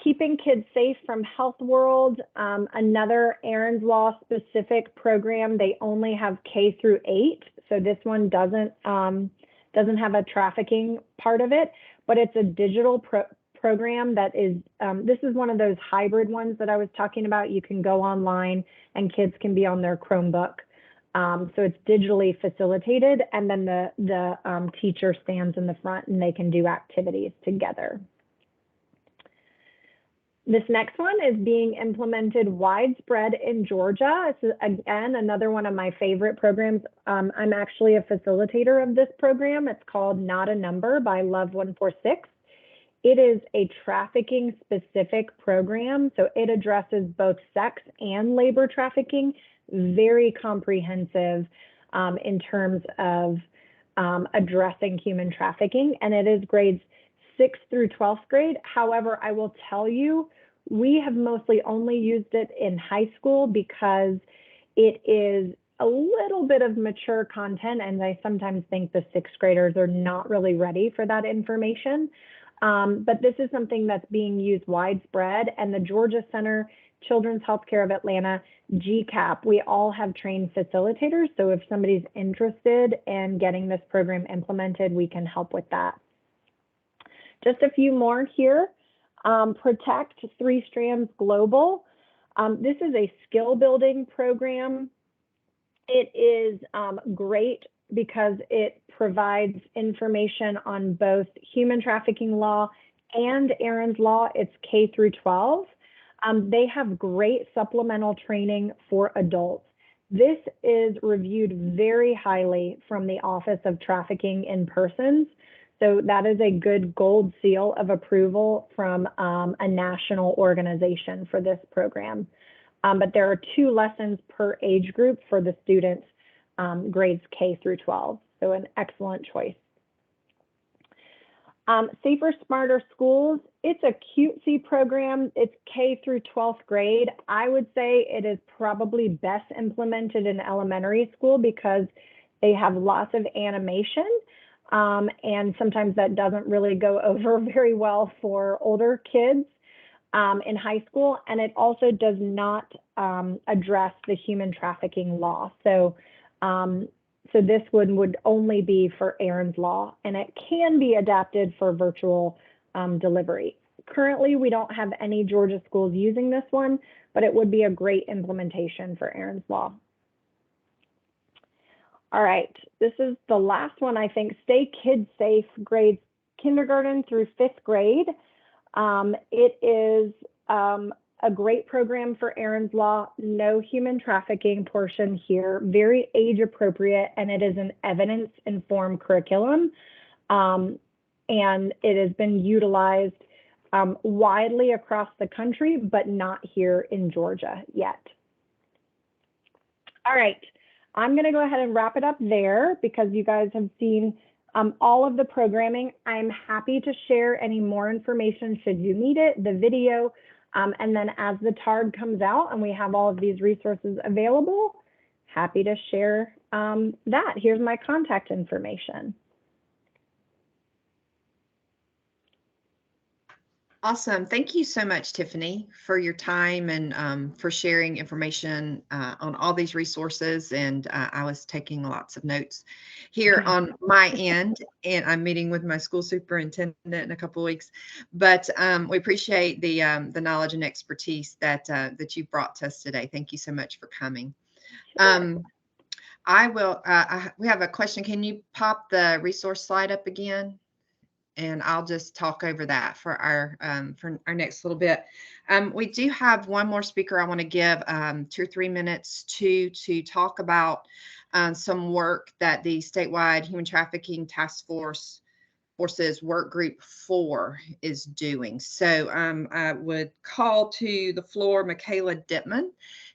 Keeping Kids Safe from Health World, another Aaron's Law specific program. They only have K through 8, so this one doesn't have a trafficking part of it, but it's a digital program that is, this is one of those hybrid ones that I was talking about. You can go online and kids can be on their Chromebook. So it's digitally facilitated, and then the teacher stands in the front and they can do activities together. This next one is being implemented widespread in Georgia. It's, again, another one of my favorite programs. I'm actually a facilitator of this program. It's called Not a Number by Love 146. It is a trafficking specific program, so it addresses both sex and labor trafficking, very comprehensive in terms of addressing human trafficking, and it is grades 6th through 12th grade. However, I will tell you, we have mostly only used it in high school because it is a little bit of mature content, and I sometimes think the 6th graders are not really ready for that information. But this is something that's being used widespread, and the Georgia Center, Children's Healthcare of Atlanta, GCAP, we all have trained facilitators. So if somebody's interested in getting this program implemented, we can help with that. Just a few more here. Protect 3 Strands Global. This is a skill building program. It is great because it provides information on both human trafficking law and Aaron's Law. It's K through 12. They have great supplemental training for adults. This is reviewed very highly from the Office of Trafficking in Persons. So that is a good gold seal of approval from a national organization for this program. But there are 2 lessons per age group for the students, grades K through 12. So an excellent choice. Safer, Smarter Schools. It's a cutesy program. It's K through 12th grade. I would say it is probably best implemented in elementary school because they have lots of animation. And sometimes that doesn't really go over very well for older kids in high school. And it also does not address the human trafficking law. So this one would only be for Aaron's Law, and it can be adapted for virtual delivery. Currently, we don't have any Georgia schools using this one, but it would be a great implementation for Aaron's Law. All right, this is the last one, I think. Stay Kid Safe, grades kindergarten through 5th grade. It is a great program for Aaron's Law, no human trafficking portion here, very age appropriate, and it is an evidence-informed curriculum. And it has been utilized widely across the country, but not here in Georgia yet. All right, I'm gonna go ahead and wrap it up there because you guys have seen all of the programming. I'm happy to share any more information should you need it, the video, and then as the TARD comes out and we have all of these resources available, happy to share that. Here's my contact information. Awesome. Thank you so much, Tiffany, for your time and for sharing information on all these resources. And I was taking lots of notes here on my end, and I'm meeting with my school superintendent in a couple of weeks. But we appreciate the knowledge and expertise that that you brought to us today. Thank you so much for coming. I will. We have a question. Can you pop the resource slide up again? And I'll just talk over that for our next little bit. We do have one more speaker I want to give 2 or 3 minutes to talk about some work that the statewide Human Trafficking Task Force's Work Group 4 is doing. So I would call to the floor Michaela Dittman,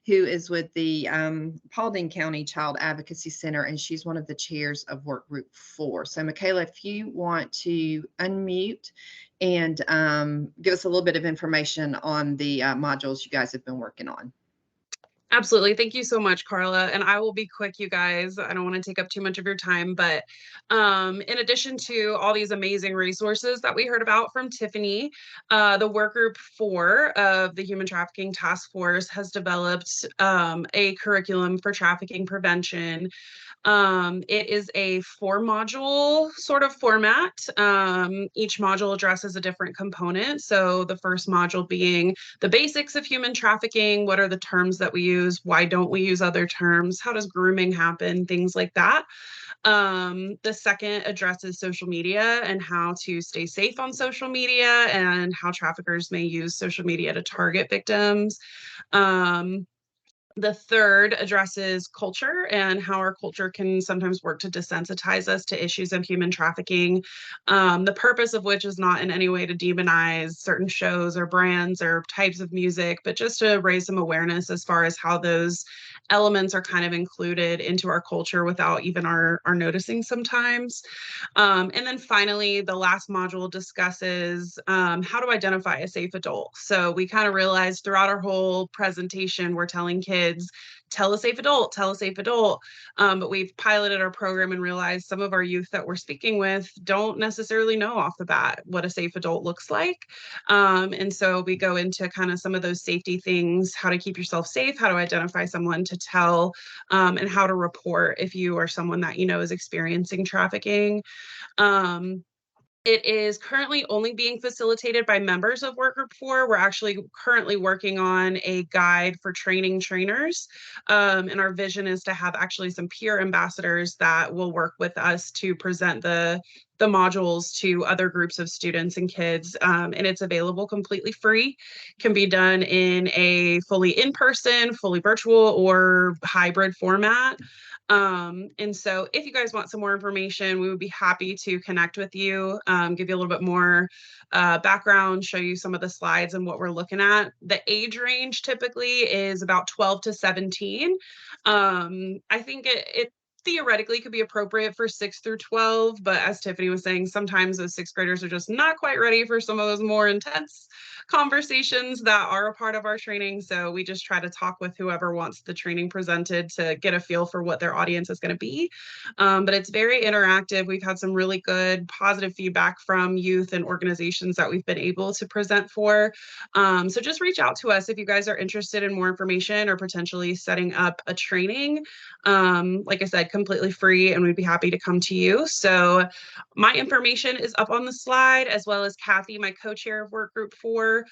who is with the Paulding County Child Advocacy Center, and she's one of the chairs of Work Group 4. So Michaela, if you want to unmute and give us a little bit of information on the modules you guys have been working on. Absolutely. Thank you so much, Carla. And I will be quick, you guys. I don't want to take up too much of your time, but in addition to all these amazing resources that we heard about from Tiffany, the Work Group 4 of the Human Trafficking Task Force has developed a curriculum for trafficking prevention. It is a 4-module sort of format. Each module addresses a different component. So the first module being the basics of human trafficking. What are the terms that we use? Why don't we use other terms? How does grooming happen? Things like that. The second addresses social media and how to stay safe on social media and how traffickers may use social media to target victims. The third addresses culture and how our culture can sometimes work to desensitize us to issues of human trafficking. The purpose of which is not in any way to demonize certain shows or brands or types of music, but just to raise some awareness as far as how those elements are kind of included into our culture without even our noticing sometimes. And then finally, the last module discusses how to identify a safe adult. So we kind of realized throughout our whole presentation, we're telling kids, tell a safe adult, tell a safe adult. But we've piloted our program and realized some of our youth that we're speaking with don't necessarily know off the bat what a safe adult looks like. And so we go into kind of some of those safety things, how to keep yourself safe, how to identify someone to tell, and how to report if you are someone that you know is experiencing trafficking. Um, it is currently only being facilitated by members of Work Group 4. We're actually currently working on a guide for training trainers. And our vision is to have actually some peer ambassadors that will work with us to present the modules to other groups of students and kids. And it's available completely free, can be done in a fully in-person, fully virtual, or hybrid format. And so if you guys want some more information, we would be happy to connect with you, give you a little bit more background, show you some of the slides and what we're looking at. The age range typically is about 12 to 17. I think it theoretically could be appropriate for 6 through 12, but as Tiffany was saying, sometimes those sixth graders are just not quite ready for some of those more intense conversations that are a part of our training. So we just try to talk with whoever wants the training presented to get a feel for what their audience is going to be. But it's very interactive. We've had some really good positive feedback from youth and organizations that we've been able to present for. So just reach out to us if you guys are interested in more information or potentially setting up a training. Like I said, completely free, and we'd be happy to come to you. So my information is up on the slide, as well as Kathy, my co-chair of Work Group 4.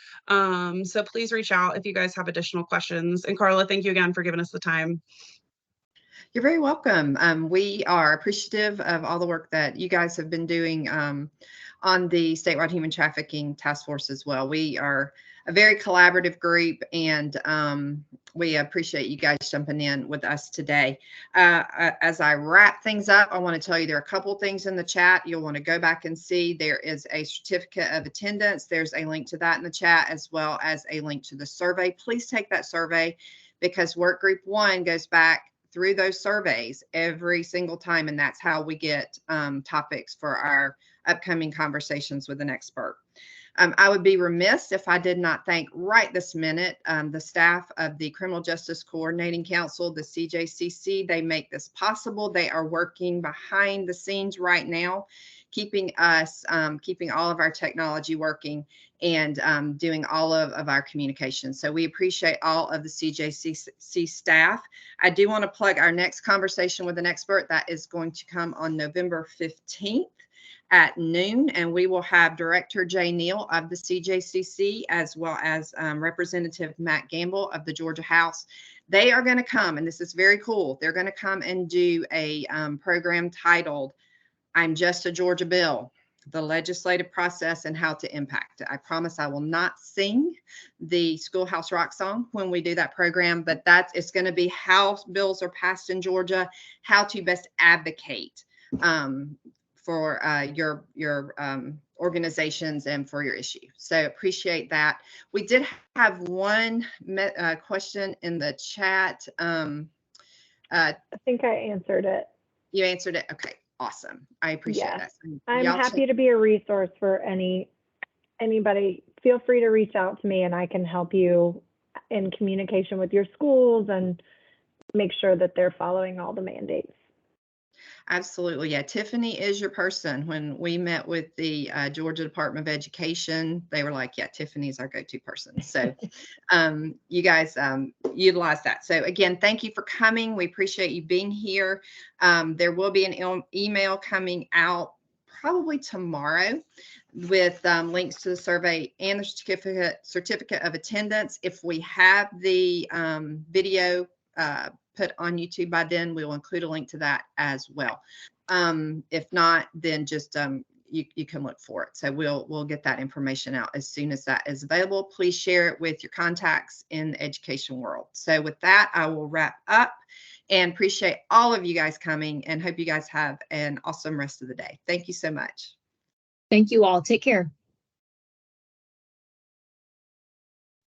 So please reach out if you guys have additional questions. And Carla, thank you again for giving us the time. You're very welcome. We are appreciative of all the work that you guys have been doing on the statewide human trafficking task force as well. We are a very collaborative group, and we appreciate you guys jumping in with us today. As I wrap things up, I want to tell you there are a couple things in the chat you'll want to go back and see. There is a certificate of attendance. There's a link to that in the chat, as well as a link to the survey. Please take that survey, because Work Group 1 goes back through those surveys every single time, and that's how we get topics for our upcoming conversations with an expert. I would be remiss if I did not thank right this minute the staff of the Criminal Justice Coordinating Council, the CJCC. They make this possible. They are working behind the scenes right now, keeping us, keeping all of our technology working, and doing all of our communication. So we appreciate all of the CJCC staff. I do want to plug our next conversation with an expert that is going to come on November 15th. At noon, and we will have Director Jay Neal of the CJCC, as well as Representative Matt Gamble of the Georgia House. They are going to come, and this is very cool. They're going to come and do a program titled "I'm Just a Georgia Bill: The Legislative Process and How to Impact It." I promise I will not sing the Schoolhouse Rock song when we do that program, but it's going to be how bills are passed in Georgia, how to best advocate for your organizations and for your issue. So appreciate that. We did have one question in the chat. I think I answered it. You answered it. Okay, awesome. I appreciate that. I'm happy to be a resource for anybody. Feel free to reach out to me, and I can help you in communication with your schools and make sure that they're following all the mandates. Absolutely. Yeah. Tiffany is your person. When we met with the Georgia Department of Education, they were like, yeah, Tiffany's our go-to person. So you guys utilize that. So again, thank you for coming. We appreciate you being here. There will be an email coming out probably tomorrow with links to the survey and the certificate of attendance. If we have the video put on YouTube by then, we will include a link to that as well. If not, then just you can look for it. So we'll get that information out as soon as that is available. Please share it with your contacts in the education world. So with that, I will wrap up and appreciate all of you guys coming and hope you guys have an awesome rest of the day. Thank you so much. Thank you all. Take care.